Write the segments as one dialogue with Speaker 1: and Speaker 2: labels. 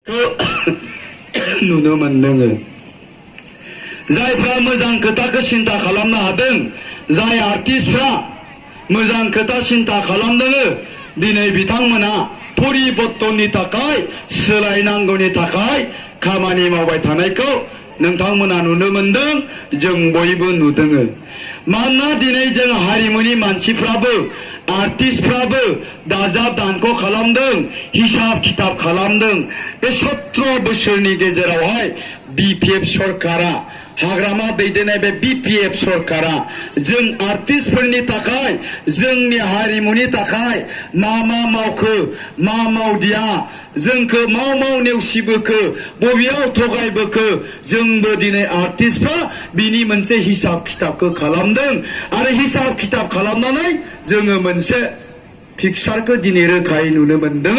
Speaker 1: नुनो मोनदों जायफ्रा मोजां खोथाखौ सिन्था खालामनो हादों जाय आर्टिस्टफ्रा मोजां खोथा सिन्था खालामदों दिनै बिथांमोना परिबर्तननि थाखाय सोलायनांगौनि थाखाय खामानि मावबाय थानायखौ नोंथांमोना नुनो मोनदों जों बयबो नुदों मानोना दिनै जों हारिमुनि मानसिफ्राबो आर्टिस्टफ्राबो दाजाब दानख' खालामदों हिसाब खिताब खालामदों बे 17 बोसोरनि गेजेरावहाय बिपिएफ सरकारा हाग्रामा दैदेननाय बे बिपिएफ सरकारा जों आर्टिस्टफोरनि थाखाय जोंनि हारिमुनि थाखाय मा मावखो मा मावदिया जोंखौ माव नेवसिबोखो बबेयाव थगायबोखो जोंबो दिनै आर्टिस्टफ्रा बिनि मोनसे हिसाब खिताबखौ खालामदों आरो हिसाब खिताब खालामनानै जोङो मोनसे पिक्चारखौ दिनै रोखायै नुनो मोनदों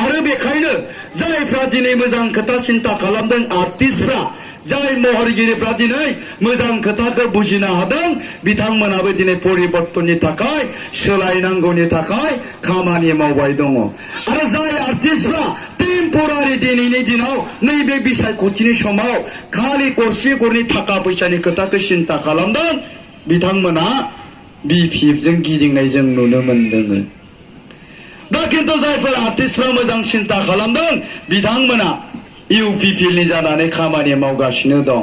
Speaker 1: आरो बेखायनो जायफ्रा दिनै मोजां खोथा सिन्था खालामदों आर्टिस्टफ्रा जाय महरगिरिफ्रा दिनै मोजां खोथाखौ बुजिनो हादों बिथांमोनाबो दिनै परिबर्तननि थाखाय सोलायनांगौनि थाखाय खामानि मावबाय दङ आरो जाय आर्टिस्टफ्रा टेम्परारि दिनैनि दिनाव नैबे बिसायख'थिनि समाव खालि गरसे गरनै थाखा फैसानि खोथाखौ सिन्ता खालामदों बिथांमोना बिपिएफजों गिदिंनाय जों नुनो मोनदों दा खिन्थु जायफोर आर्टिस्टफ्रा मोजां सिन्ता खालामदों बिथांमोना इउपिपिएलनि जानानै खामानि मावगासिनो दं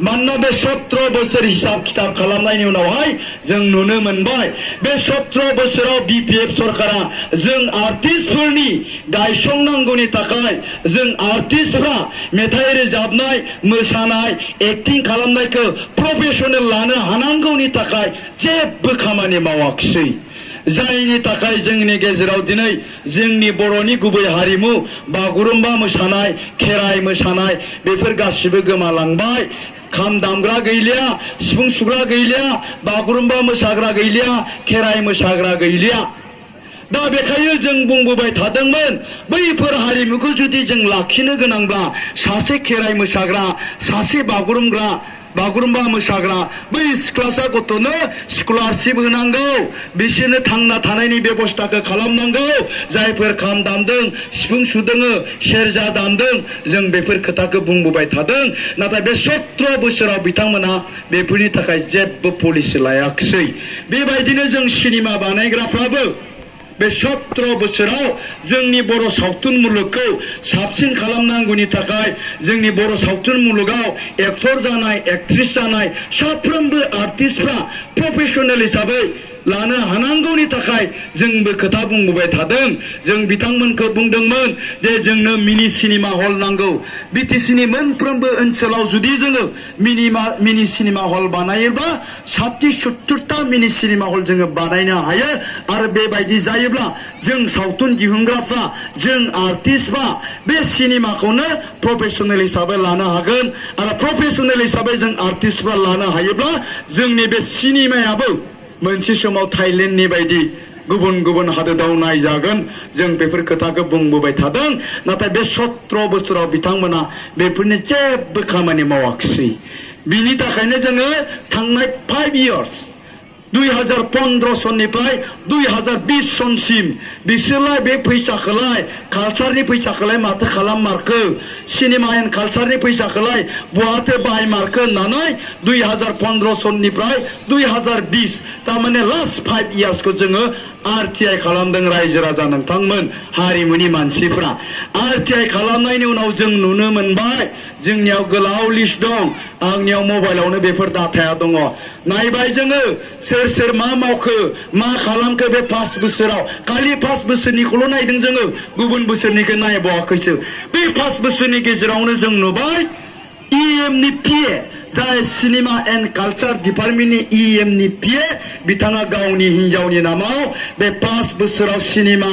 Speaker 1: मानोना बे 17 बोसोर हिसाब खिताब खालामनायनि उनावहाय जों नुनो मोनबाय बे 17 बोसोराव बिपिएफ सरकारा जों आर्टिस्टफोरनि गायसंनांगौनि थाखाय जों आर्टिस्टफ्रा मेथाइ रोजाबनाय मोसानाय एक्टिं खालामनायखौ प्रफेशनेल लानो हानांगौनि थाखाय जेबो खामानि मावाखिसै जायनि थाखाय जोंनि गेजेराव दिनै जोंनि बर'नि गुबै हारिमु बागुरुम्बा मोसानाय खेराइ मोसानाय बेफोर गासिबो गोमालांबाय खाम दामग्रा गैलिया सिफुं सुग्रा गैलिया बागुरुम्बा मोसाग्रा गैलिया खेराइ मोसाग्रा गैलिया दा बेखायनो जों बुंबोबाय थादोंमोन बैफोर हारिमुखौ जुदि जों लाखिनो गोनांब्ला सासे खेराइ मोसाग्रा सासे बागुरुम्बा मोसाग्रा बै सिख्लासा गथ'नो स्कलारशिप होनांगौ बिसोरनो थांना थानायनि बेबस्थाखौ खालामनांगौ जायफोर खाम दामदों सिफुं सुदों सेरजा दामदों जों बेफोर खोथाखौ बुंबोबाय थादों नाथाय बे 17 बोसोराव बिथांमोना बेफोरनि थाखाय जेबो पलिसि लायाखिसै बेबायदिनो जों सिनेमा बानायग्राफ्राबो बे 17 बोसोराव जोंनि बर' सावथुन मुलुगखौ साबसिन खालामनांगौनि थाखाय जोंनि बर' सावथुन मुलुगाव एक्टर जानाय एक्ट्रेस जानाय साफ्रोमबो आर्टिस्टफ्रा प्रफेशनेल हिसाबै लानो हानांगौनि थाखाय जोंबो खोथा बुंबोबाय थादों जों बिथांमोनखौ बुंदोंमोन जे जोंनो मिनि सिनेमा हल नांगौ बिटिसिनि मोनफ्रोमबो ओनसोलाव जुदि जोङो मिनि सिनेमा हल बानायोबा 60-70टा मिनि सिनेमा हल जोङो बानायनो हायो आरो बेबायदि जायोब्ला जों सावथुन दिहुनग्राफ्रा जों आर्टिस्टफ्रा बे सिनेमाखौनो प्रफेशनेल हिसाबै लानो हागोन आरो प्रफेशनेल हिसाबै जों आर्टिस्टफ्रा लानो हायोब्ला जोंनि बे सिनेमायाबो मोनसे समाव थाइलेण्डनि बायदि गुबुन हादोराव नायजागोन जों बेफोर खोथाखौ बुंबोबाय थादों नाथाय बे 17 बोसोराव बिथांमोना बेफोरनि जेबो खामानि मावाखिसै बिनि थाखायनो जोङो थांनाय 5 इयार्स 2015 सननिफ्राय 2020 सनसिम बिसोरलाय बे फैसाखौलाय कालचारनि फैसाखौलाय माथो खालाममारखो सिनेमा एन्ड कालचारनि फैसाखौलाय बहाथो बाहायमारखो होननानै 2015 सननिफ्राय 2020 थारमाने लास्ट 5 इयार्सखौ जोङो आरटिआई खालामदों रायजो राजा नोंथांमोन हारिमुनि मानसिफ्रा आरटिआई खालामनायनि उनाव जों नुनो मोनबाय जोंनियाव गोलाव लिस्ट दं आंनियाव मबाइलावनो बेफोर डाटाया दङ नायबाय जोङो सोर मा मावखो मा खालामखो बे 5 बोसोराव खालि 5 बोसोरनिखौल' नायदों जोङो गुबुन बोसोरनिखौ नायबावाखैसो बे 5 बोसोरनि गेजेरावनो जों नुबाय इएमनि पिए जाय सिनेमा एन्ड कालचार डिपार्टमेन्टनि इएमनि पिए बिथाङा गावनि हिन्जावनि नामाव बे 5 बोसोराव सिनेमा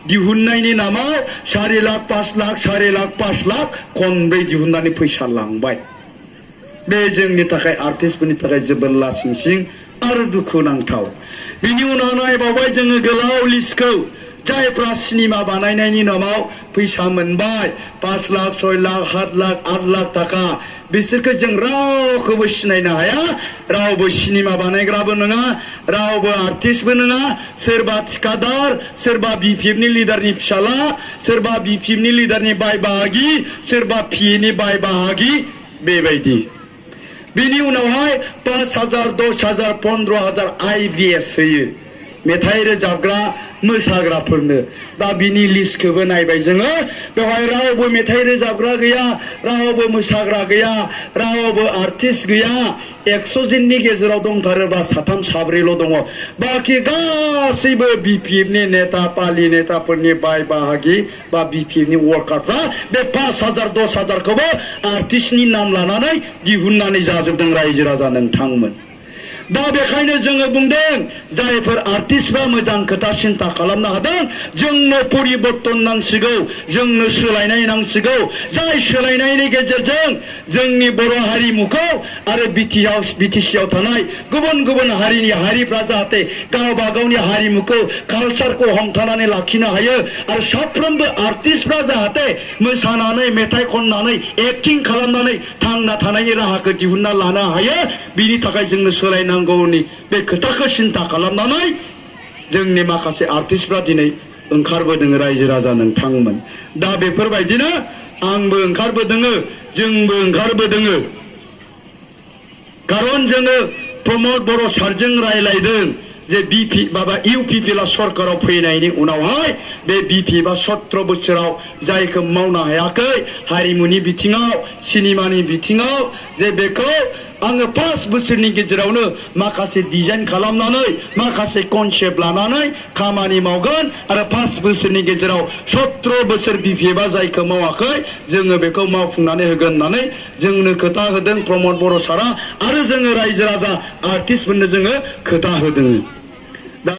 Speaker 1: दिहुननायनि नामाव 4 लाख 5 लाख 4 लाख 5 लाख खनब्रै दिहुननानै फैसा लांबाय बे जोंनि थाखाय आर्टिस्टफोरनि थाखाय जोबोर लासिंसिं आरो दुखुनांथाव बिनि उनाव नायबावबाय जोङो गोलाव लिस्टखौ जायफ्रा सिनेमा बानायनायनि नामाव फैसा मोनबाय 5 लाख 6 लाख 7 लाख 8 लाख थाखा बिसोरखौ जों रावखौबो सिनायनो हाया रावबो सिनेमा बानायग्राबो नङा रावबो आर्टिस्टबो नङा सोरबा थिकादार सोरबा बिपिएफनि लिडारनि फिसाला सोरबा बिपिएफनि लिडारनि बाय बाहागि सोरबा पिएनि बाय बाहागि बेबायदि बिनि उनावहाय 5,000 10,000 15,000 IVS होयो मेथाइ रोजाबग्रा मोसाग्राफोरनो दा बिनि लिस्टखौबो नायबाय जोङो बेवहाय रावबो मेथाइ रोजाबग्रा गैया रावबो मोसाग्रा गैया रावबो आर्टिस्ट गैया 100 जननि गेजेराव दंथारोबा 3 4ल' दङ बाखि गासैबो बिपिएफनि नेता पार्टी नेताफोरनि बाय बाहागि बा बिपिएफनि वर्कारफ्रा बे 5,000 10,000 खौबो आर्टिस्टनि नाम लानानै दिहुननानै जाजोबदों रायजो राजा नोंथांमोन दा बेखायनो जोङो बुंदों जायफोर आर्टिस्टफ्रा मोजां खोथा सिन्था खालामनो हादों जोंनो परिबर्तन नांसिगौ जोंनो सोलायनाय नांसिगौ जाय सोलायनायनि गेजेरजों जोंनि बर' हारिमुखौ आरो बिटिसिआव थानाय गुबुन गुबुन हारिनि हारिफ्रा जाहाथे गावबा गावनि हारिमुखौ कालचारखौ हमथानानै लाखिनो हायो आरो साफ्रोमबो आर्टिस्टफ्रा जाहाथे मोसानानै मेथाइ खननानै एक्टिं खालामनानै थांना थानायनि राहाखौ दिहुनना लानो हायो बिनि थाखाय जोंनो सोलायनांगौनि बे खोथाखौ सिन्था खालामनानै जोंनि माखासे आर्टिस्टफ्रा दिनै ओंखारबोदों रायजो राजा नोंथांमोन दा बेफोरबायदिनो आंबो ओंखारबोदों जोंबो ओंखारबोदों खारन जोङो प्रमद बर' सारजों रायलायदों जे इउपिपिएल सरकाराव फैनायनि उनावहाय बे बिपिएफआ 17 बोसोराव जायखौ मावनो हायाखै हारिमुनि बिथिङाव सिनेमानि बिथिङाव जे बेखौ आङो 5 बोसोरनि गेजेरावनो माखासे डिजाइन खालामनानै माखासे कनसेप्ट लानानै खामानि मावगोन आरो 5 बोसोरनि गेजेराव 17 बोसोर बिपिएफआ जायखौ मावाखै जोङो बेखौ मावफुंनानै होगोन होननानै जोंनो खोथा होदों प्रमद बर' सारा आरो जोङो रायजो राजा आर्टिस्टफोरनो जोङो खोथा होदों